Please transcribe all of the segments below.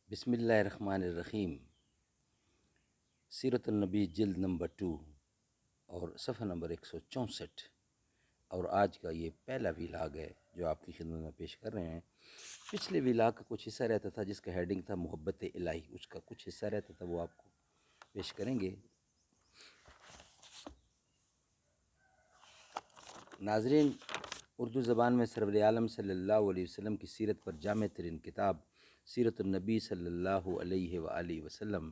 بسم اللہ الرحمن الرحیم۔ سیرت النبی جلد نمبر 2 اور صفحہ نمبر 164، اور آج کا یہ پہلا ویلاگ ہے جو آپ کی خدمت میں پیش کر رہے ہیں۔ پچھلے ویلاگ کا کچھ حصہ رہتا تھا جس کا ہیڈنگ تھا محبت الہی، اس کا کچھ حصہ رہتا تھا وہ آپ کو پیش کریں گے۔ ناظرین، اردو زبان میں سرور عالم صلی اللہ علیہ وسلم کی سیرت پر جامع ترین کتاب سیرت النبی صلی اللہ علیہ وآلہ وسلم،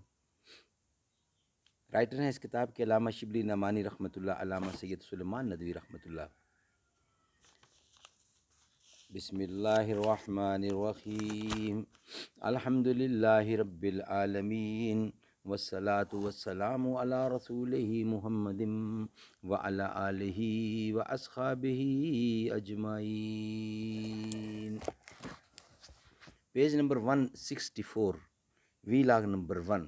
رائٹر ہیں اس کتاب کے علامہ شبلی نعمانی رحمۃ اللہ، علامہ سید سلیمان ندوی رحمۃ اللہ۔ بسم اللہ الرحمن الرحیم، الحمد للہ رب العالمین، والصلاة والسلام علی رسولہ محمد وعلی آلہ واصحابہ اجمعین۔ Page number 164، vlog number 1۔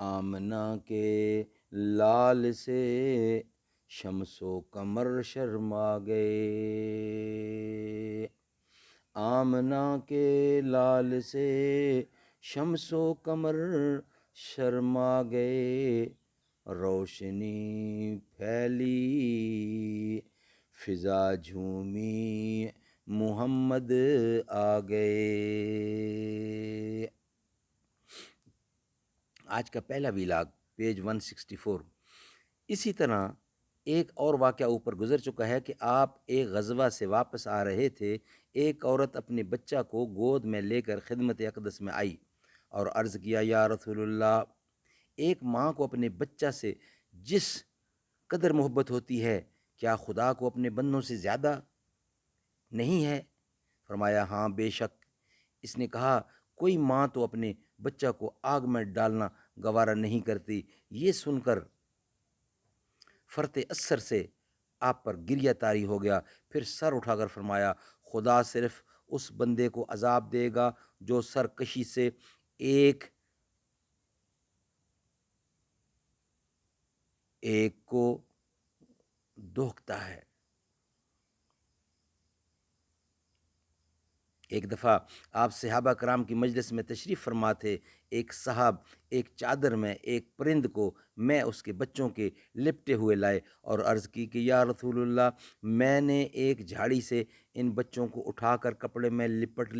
Amna کے لال سے شمس و قمر شرما گئے، آمنہ کے لال سے شمس و قمر شرما گئے، روشنی پھیلی فضا جھومی محمد آ گئے۔ آج کا پہلا ویلاگ پیج 164۔ اسی طرح ایک اور واقعہ اوپر گزر چکا ہے کہ آپ ایک غزوہ سے واپس آ رہے تھے۔ ایک عورت اپنے بچہ کو گود میں لے کر خدمت اقدس میں آئی اور عرض کیا، یا رسول اللہ، ایک ماں کو اپنے بچہ سے جس قدر محبت ہوتی ہے کیا خدا کو اپنے بندوں سے زیادہ نہیں ہے؟ فرمایا، ہاں بے شک۔ اس نے کہا، کوئی ماں تو اپنے بچہ کو آگ میں ڈالنا گوارا نہیں کرتی۔ یہ سن کر فرط اثر سے آپ پر گریہ طاری ہو گیا، پھر سر اٹھا کر فرمایا، خدا صرف اس بندے کو عذاب دے گا جو سرکشی سے ایک کو دوکھتا ہے۔ ایک دفعہ آپ صحابہ کرام کی مجلس میں تشریف فرما تھے۔ ایک صاحب ایک چادر میں ایک پرند کو میں اس کے بچوں کے لپٹے ہوئے لائے اور عرض کی کہ یا رسول اللہ، میں نے ایک جھاڑی سے ان بچوں کو اٹھا کر کپڑے میں لپیٹ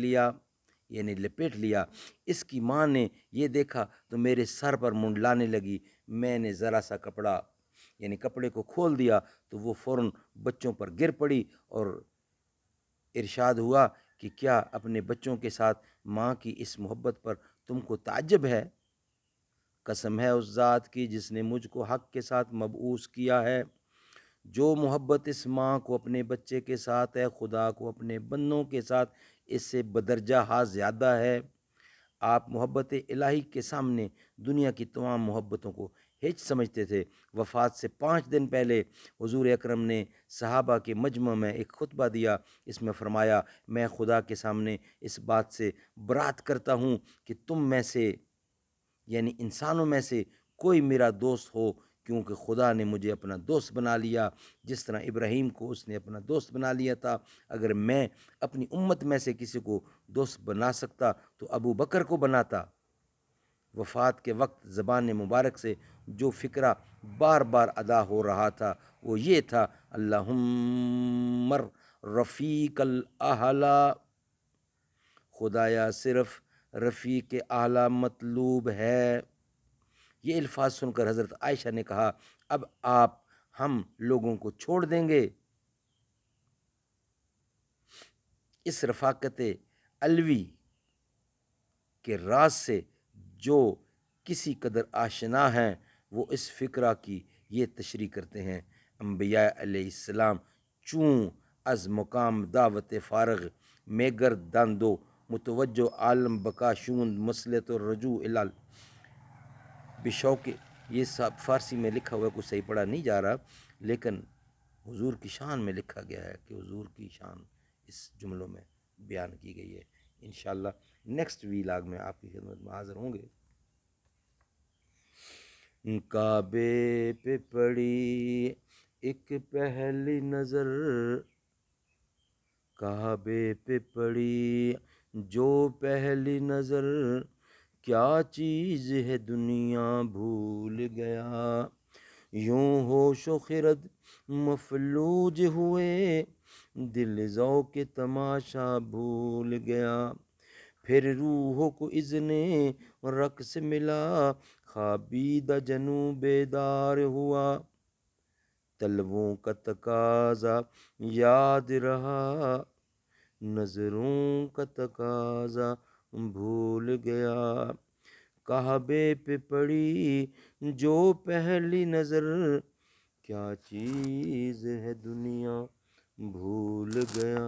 لیا۔ اس کی ماں نے یہ دیکھا تو میرے سر پر منڈلانے لگی۔ میں نے ذرا سا کپڑے کو کھول دیا تو وہ فوراً بچوں پر گر پڑی اور ارشاد ہوا کہ کیا اپنے بچوں کے ساتھ ماں کی اس محبت پر تم کو تعجب ہے؟ قسم ہے اس ذات کی جس نے مجھ کو حق کے ساتھ مبعوث کیا ہے، جو محبت اس ماں کو اپنے بچے کے ساتھ ہے، خدا کو اپنے بندوں کے ساتھ اس سے بدرجہ ہا زیادہ ہے۔ آپ محبت الہی کے سامنے دنیا کی تمام محبتوں کو ہیچ سمجھتے تھے۔ وفات سے 5 دن پہلے حضور اکرم نے صحابہ کے مجمع میں ایک خطبہ دیا۔ اس میں فرمایا، میں خدا کے سامنے اس بات سے برات کرتا ہوں کہ تم میں سے یعنی انسانوں میں سے کوئی میرا دوست ہو، کیونکہ خدا نے مجھے اپنا دوست بنا لیا جس طرح ابراہیم کو اس نے اپنا دوست بنا لیا تھا۔ اگر میں اپنی امت میں سے کسی کو دوست بنا سکتا تو ابو بکر کو بناتا۔ وفات کے وقت زبان مبارک سے جو فکرہ بار بار ادا ہو رہا تھا وہ یہ تھا، اللہم رفیق الاعلی، خدایا صرف رفیق اعلیٰ مطلوب ہے۔ یہ الفاظ سن کر حضرت عائشہ نے کہا، اب آپ ہم لوگوں کو چھوڑ دیں گے؟ اس رفاقت علوی کے راز سے جو کسی قدر آشنا ہیں وہ اس فکرہ کی یہ تشریح کرتے ہیں، انبیاء علیہ السلام چون از مقام دعوت فارغ میگر داندو متوجہ عالم بقا شوند مسلط الرجوع الال بشوق۔ یہ سب فارسی میں لکھا ہوا ہے، کچھ صحیح پڑھا نہیں جا رہا، لیکن حضور کی شان میں لکھا گیا ہے کہ حضور کی شان اس جملوں میں بیان کی گئی ہے۔ انشاءاللہ نیکسٹ ویلاگ میں آپ کی خدمت میں حاضر ہوں گے۔ کعبے پہ پڑی ایک پہلی نظر، کعبے پہ پڑی جو پہلی نظر کیا چیز ہے دنیا بھول گیا، یوں ہوش و خرد مفلوج ہوئے، دل ذوق تماشا بھول گیا، پھر روح کو اذن رقص ملا، خوابیدہ جنوں بیدار ہوا، طلبوں کا تقاضا یاد رہا، نظروں کا تقاضا بھول گیا، کعبے پہ پڑی جو پہلی نظر کیا چیز ہے دنیا بھول گیا۔